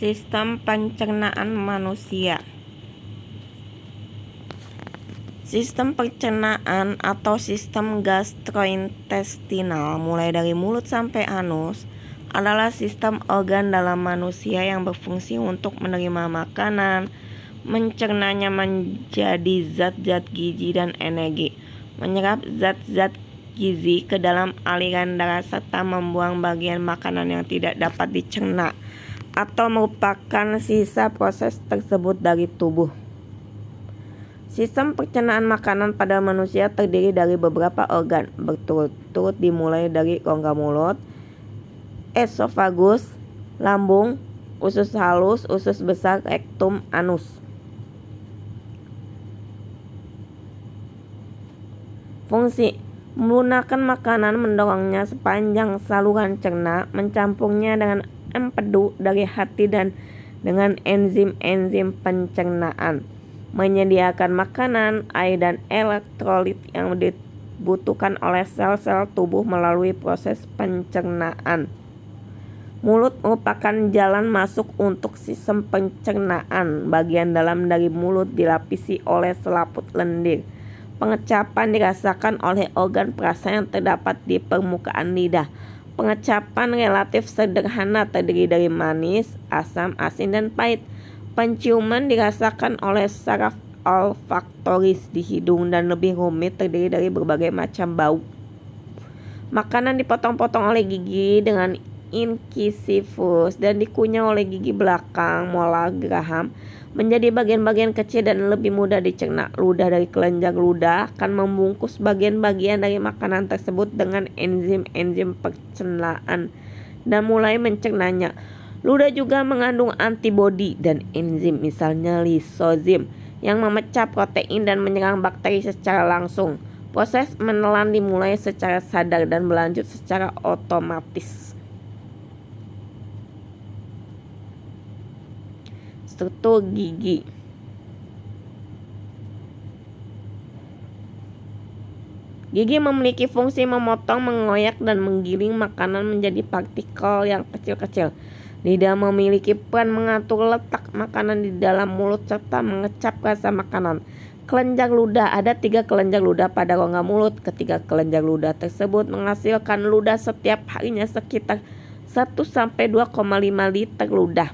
Sistem pencernaan manusia. Sistem pencernaan atau sistem gastrointestinal mulai dari mulut sampai anus adalah sistem organ dalam manusia yang berfungsi untuk menerima makanan, mencernanya menjadi zat-zat gizi dan energi, menyerap zat-zat gizi ke dalam aliran darah serta membuang bagian makanan yang tidak dapat dicerna atau merupakan sisa proses tersebut dari tubuh. Sistem pencernaan makanan pada manusia terdiri dari beberapa organ berturut-turut dimulai dari rongga mulut, esofagus, lambung, usus halus, usus besar, rektum, anus. Fungsi: menggunakan makanan mendorongnya sepanjang saluran cerna, mencampurnya dengan empedu dari hati dan dengan enzim-enzim pencernaan, menyediakan makanan, air dan elektrolit yang dibutuhkan oleh sel-sel tubuh melalui proses pencernaan. Mulut merupakan jalan masuk untuk sistem pencernaan. Bagian dalam dari mulut dilapisi oleh selaput lendir. Pengecapan dirasakan oleh organ perasa yang terdapat di permukaan lidah. Pengecapan relatif sederhana terdiri dari manis, asam, asin, dan pahit. Penciuman dirasakan oleh saraf olfaktoris di hidung dan lebih rumit terdiri dari berbagai macam bau. Makanan dipotong-potong oleh gigi dengan incisivus dan dikunyah oleh gigi belakang molar geraham menjadi bagian-bagian kecil dan lebih mudah dicerna. Ludah dari kelenjar ludah akan membungkus bagian-bagian dari makanan tersebut dengan enzim-enzim pencernaan dan mulai mencernanya. Ludah juga mengandung antibodi dan enzim, misalnya lisozim, yang memecah protein dan menyerang bakteri secara langsung. Proses menelan dimulai secara sadar dan berlanjut secara otomatis. Struktur gigi. Gigi memiliki fungsi memotong, mengoyak, dan menggiling makanan menjadi partikel yang kecil-kecil. Lidah memiliki peran mengatur letak makanan di dalam mulut serta mengecap rasa makanan. Kelenjar ludah. Ada 3 kelenjar ludah pada rongga mulut. Ketiga kelenjar ludah tersebut menghasilkan ludah setiap harinya sekitar 1-2,5 liter ludah.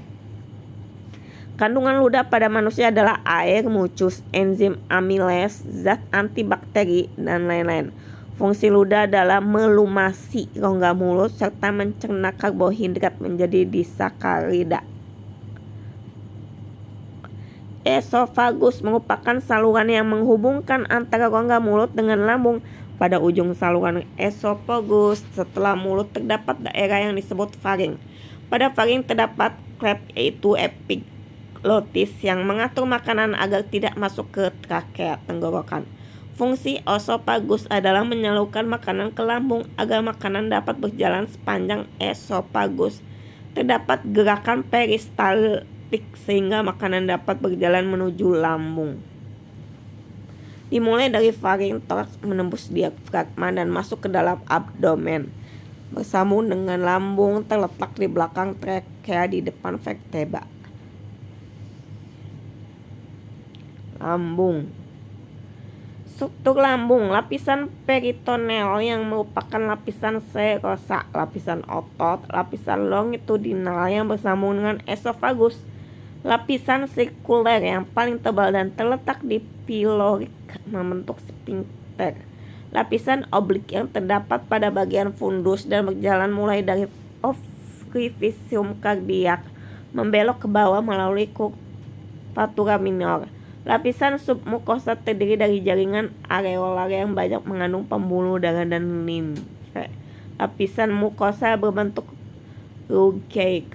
Kandungan ludah pada manusia adalah air, mucus, enzim amilase, zat antibakteri, dan lain-lain. Fungsi ludah adalah melumasi rongga mulut serta mencerna karbohidrat menjadi disakarida. Esofagus merupakan saluran yang menghubungkan antara rongga mulut dengan lambung. Pada ujung saluran esofagus setelah mulut terdapat daerah yang disebut faring. Pada faring terdapat klep yaitu epiglotis yang mengatur makanan agar tidak masuk ke trakea tenggorokan. Fungsi esofagus adalah menyalurkan makanan ke lambung agar makanan dapat berjalan sepanjang esofagus. Terdapat gerakan peristaltik sehingga makanan dapat berjalan menuju lambung. Dimulai dari faringotoraks menembus diafragma dan masuk ke dalam abdomen. Bersambung dengan lambung terletak di belakang trakea di depan vertebra. Lambung. Struktur lambung. Lapisan peritoneal yang merupakan lapisan serosa, lapisan otot, lapisan longitudinal yang bersambung dengan esofagus, lapisan sirkuler yang paling tebal dan terletak di pilorik membentuk sphincter, lapisan oblik yang terdapat pada bagian fundus dan berjalan mulai dari orifisium kardiak membelok ke bawah melalui curvatura minor. Lapisan submukosa terdiri dari jaringan areolar yang banyak mengandung pembuluh darah dan limfe. Lapisan mukosa berbentuk rugae,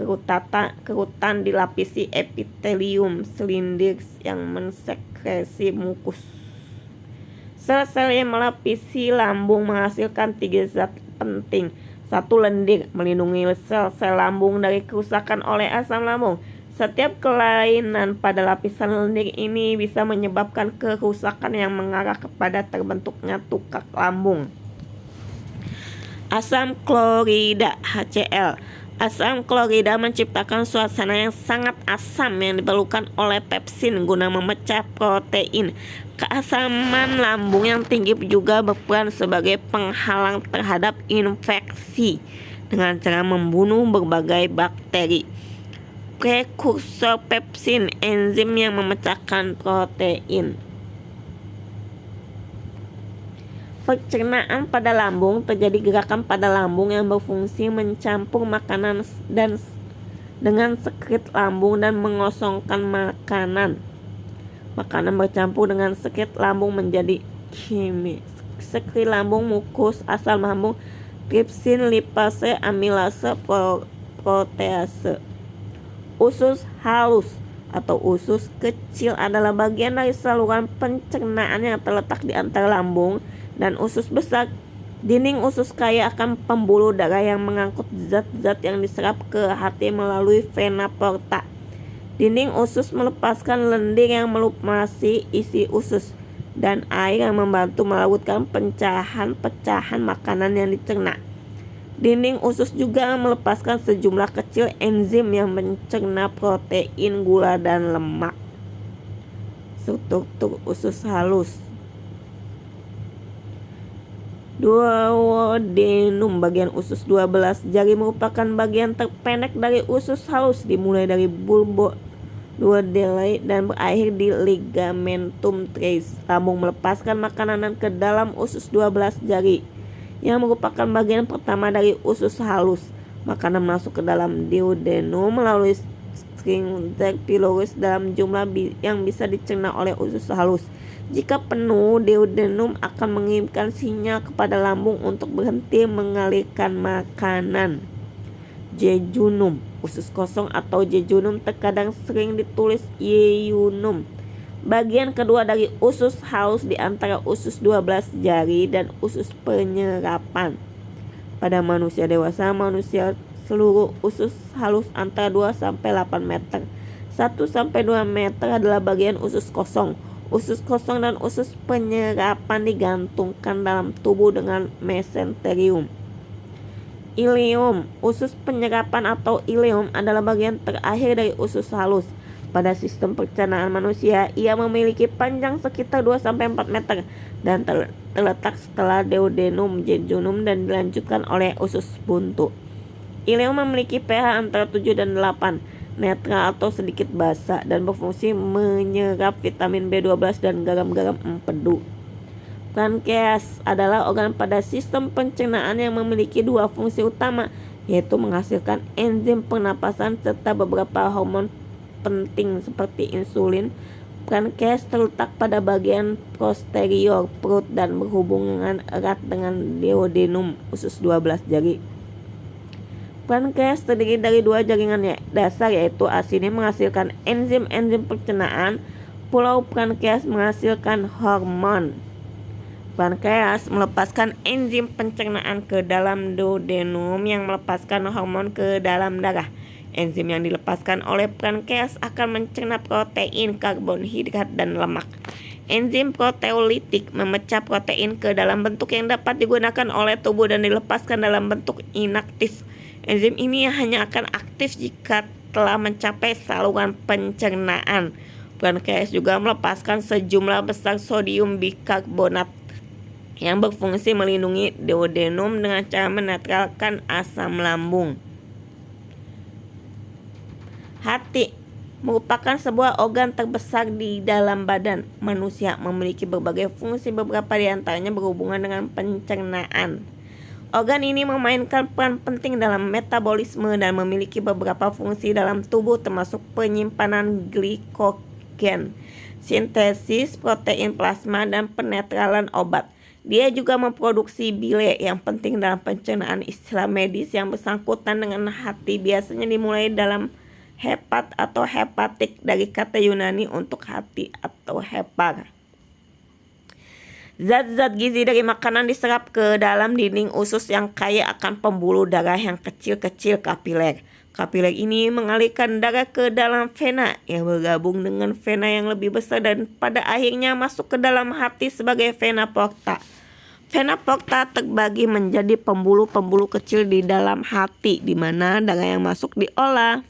kerutan dilapisi epitelium silindir yang mensekresi mukus. Sel-sel yang melapisi lambung menghasilkan 3 zat penting. 1. Lendir, melindungi sel-sel lambung dari kerusakan oleh asam lambung. Setiap kelainan pada lapisan lendir ini bisa menyebabkan kerusakan yang mengarah kepada terbentuknya tukak lambung. Asam klorida HCl Asam klorida menciptakan suasana yang sangat asam yang diperlukan oleh pepsin guna memecah protein. Keasaman lambung yang tinggi juga berperan sebagai penghalang terhadap infeksi dengan cara membunuh berbagai bakteri. Prekursor pepsin, enzim yang memecahkan protein. Pencernaan pada lambung terjadi gerakan pada lambung yang berfungsi mencampur makanan dan dengan sekret lambung dan mengosongkan makanan. Makanan bercampur dengan sekret lambung menjadi kimia. Sekret lambung, mukus, asam lambung, tripsin, lipase, amilase, protease. Usus halus atau usus kecil adalah bagian dari saluran pencernaan yang terletak di antara lambung dan usus besar. Dinding usus kaya akan pembuluh darah yang mengangkut zat-zat yang diserap ke hati melalui vena porta. Dinding usus melepaskan lendir yang melumasi isi usus dan air yang membantu melakukan pecahan makanan yang dicerna. Dinding usus juga melepaskan sejumlah kecil enzim yang mencerna protein, gula, dan lemak. Struktur usus halus. Duodenum bagian usus 12 jari merupakan bagian terpendek dari usus halus, dimulai dari bulbo duodeli dan berakhir di ligamentum teres. Lambung melepaskan makanan ke dalam usus 12 jari yang merupakan bagian pertama dari usus halus. Makanan masuk ke dalam duodenum melalui sphincter pylorus dalam jumlah yang bisa dicerna oleh usus halus. Jika penuh, duodenum akan mengirimkan sinyal kepada lambung untuk berhenti mengalirkan makanan. Jejunum, usus kosong atau jejunum terkadang sering ditulis yeyunum. Bagian kedua dari usus halus di antara usus 12 jari dan usus penyerapan. Pada manusia dewasa, seluruh usus halus antara 2-8 meter. 1-2 meter adalah bagian usus kosong. Usus kosong dan usus penyerapan digantungkan dalam tubuh dengan mesenterium. Ileum, usus penyerapan atau ileum adalah bagian terakhir dari usus halus. Pada sistem pencernaan manusia, ia memiliki panjang sekitar 2-4 meter dan terletak setelah duodenum, jejunum dan dilanjutkan oleh usus buntu. Ileum memiliki pH antara 7 dan 8, netral atau sedikit basah dan berfungsi menyerap vitamin B12 dan garam-garam empedu. Pankreas adalah organ pada sistem pencernaan yang memiliki dua fungsi utama, yaitu menghasilkan enzim pernapasan serta beberapa hormon penting seperti insulin. Pankreas terletak pada bagian posterior perut dan berhubungan erat dengan duodenum, usus 12 jari. Pankreas terdiri dari dua jaringan dasar, yaitu asin yang menghasilkan enzim-enzim pencernaan. Pulau pankreas menghasilkan hormon. Pankreas melepaskan enzim pencernaan ke dalam duodenum yang melepaskan hormon ke dalam darah. Enzim yang dilepaskan oleh pankreas akan mencerna protein, karbohidrat, dan lemak. Enzim proteolitik memecah protein ke dalam bentuk yang dapat digunakan oleh tubuh dan dilepaskan dalam bentuk inaktif. Enzim ini hanya akan aktif jika telah mencapai saluran pencernaan. Pankreas juga melepaskan sejumlah besar sodium bikarbonat yang berfungsi melindungi duodenum dengan cara menetralkan asam lambung. Hati merupakan sebuah organ terbesar di dalam badan manusia, memiliki berbagai fungsi, beberapa di antaranya berhubungan dengan pencernaan. Organ ini memainkan peran penting dalam metabolisme dan memiliki beberapa fungsi dalam tubuh, termasuk penyimpanan glikogen, sintesis protein plasma, dan penetralan obat. Dia juga memproduksi bile yang penting dalam pencernaan. Istilah medis yang bersangkutan dengan hati biasanya dimulai dalam hepat atau hepatik dari kata Yunani untuk hati atau hepar. Zat-zat gizi dari makanan diserap ke dalam dinding usus yang kaya akan pembuluh darah yang kecil-kecil, kapiler. Kapiler ini mengalirkan darah ke dalam vena yang bergabung dengan vena yang lebih besar dan pada akhirnya masuk ke dalam hati sebagai vena porta. Vena porta terbagi menjadi pembuluh-pembuluh kecil di dalam hati, di mana darah yang masuk diolah.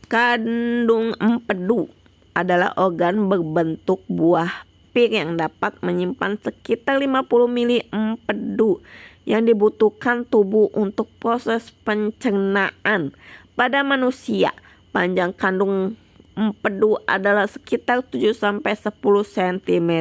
Kandung empedu adalah organ berbentuk buah pir yang dapat menyimpan sekitar 50 mili empedu yang dibutuhkan tubuh untuk proses pencernaan. Pada manusia, panjang kandung empedu adalah sekitar 7-10 cm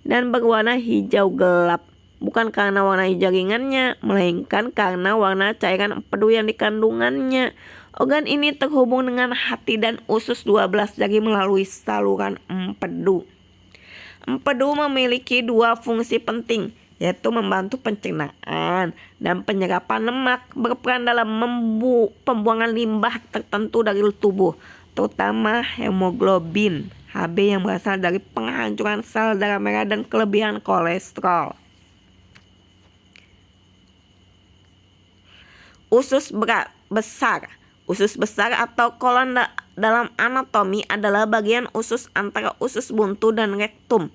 dan berwarna hijau gelap, bukan karena warna hijau ringannya, melainkan karena warna cairan empedu yang dikandungannya. Organ ini terhubung dengan hati dan usus 12 jari melalui saluran empedu. Empedu memiliki dua fungsi penting, yaitu membantu pencernaan dan penyerapan lemak, berperan dalam pembuangan limbah tertentu dari tubuh, terutama hemoglobin Hb yang berasal dari penghancuran sel darah merah dan kelebihan kolesterol. Usus besar. Usus besar atau kolon dalam anatomi adalah bagian usus antara usus buntu dan rektum.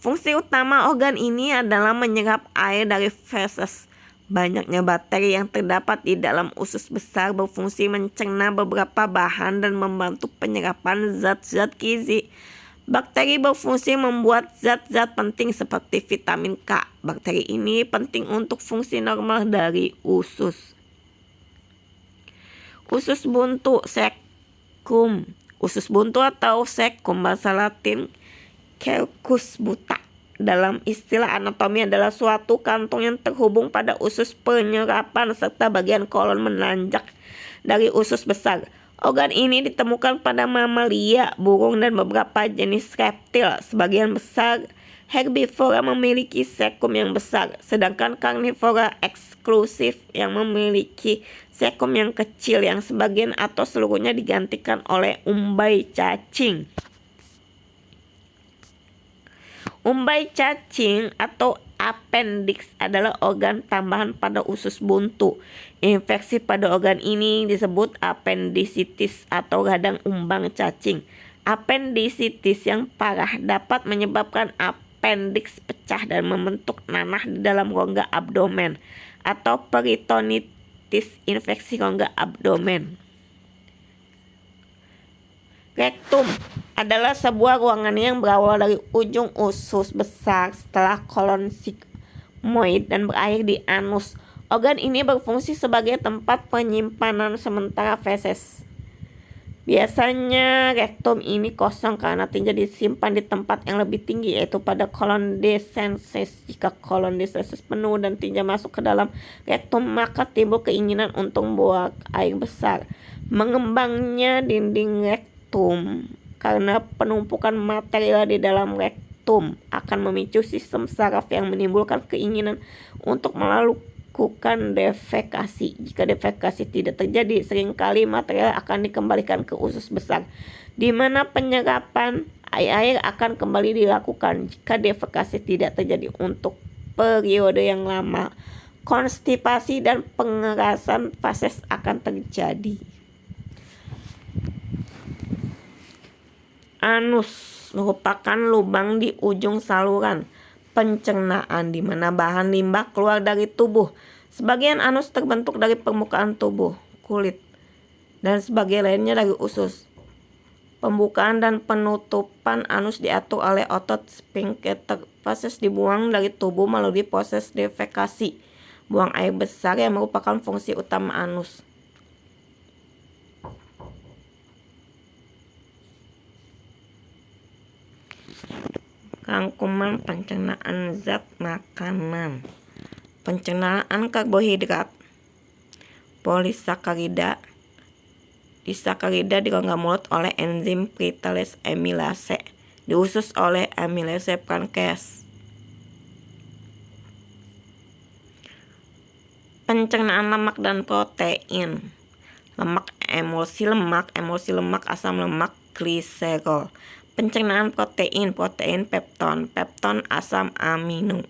Fungsi utama organ ini adalah menyerap air dari feses. Banyaknya bakteri yang terdapat di dalam usus besar berfungsi mencerna beberapa bahan dan membantu penyerapan zat-zat gizi. Bakteri berfungsi membuat zat-zat penting seperti vitamin K. Bakteri ini penting untuk fungsi normal dari usus. Usus buntu, cecum. Usus buntu atau cecum bahasa Latin Cercus buta dalam istilah anatomi adalah suatu kantung yang terhubung pada usus penyerapan serta bagian kolon menanjak dari usus besar. Organ ini ditemukan pada mamalia, burung dan beberapa jenis reptil. Sebagian besar herbivora memiliki cecum yang besar, sedangkan karnivora eksklusif yang memiliki cecum yang kecil yang sebagian atau seluruhnya digantikan oleh umbai cacing. Umbai cacing atau appendix adalah organ tambahan pada usus buntu. Infeksi pada organ ini disebut appendicitis atau radang umbang cacing. Appendicitis yang parah dapat menyebabkan appendix pecah dan membentuk nanah di dalam rongga abdomen atau peritonitis, infeksi rongga abdomen. Rektum adalah sebuah ruangan yang berawal dari ujung usus besar setelah kolon sigmoid dan berakhir di anus. Organ ini berfungsi sebagai tempat penyimpanan sementara feses. Biasanya rektum ini kosong karena tidak disimpan di tempat yang lebih tinggi, yaitu pada kolon descensus. Jika kolon descensus penuh dan tidak masuk ke dalam rektum, maka timbul keinginan untuk membuang air besar. Mengembangnya dinding rektum karena penumpukan material di dalam rektum akan memicu sistem saraf yang menimbulkan keinginan untuk melakukan defekasi. Jika defekasi tidak terjadi, seringkali material akan dikembalikan ke usus besar, di mana penyerapan air akan kembali dilakukan. Jika defekasi tidak terjadi untuk periode yang lama, konstipasi dan pengerasan feses akan terjadi. Anus merupakan lubang di ujung saluran pencernaan di mana bahan limbah keluar dari tubuh. Sebagian anus terbentuk dari permukaan tubuh, kulit, dan sebagian lainnya dari usus. Pembukaan dan penutupan anus diatur oleh otot sphincter. Feses dibuang dari tubuh melalui proses defekasi, buang air besar yang merupakan fungsi utama anus. Rangkuman pencernaan zat makanan. Pencernaan karbohidrat, polisakarida, disakarida di rongga mulut oleh enzim prytase amilase, di usus oleh amilase pankreas. Pencernaan lemak dan protein. Lemak, emulsi lemak, asam lemak, gliserol. Pencernaan protein, pepton, asam amino.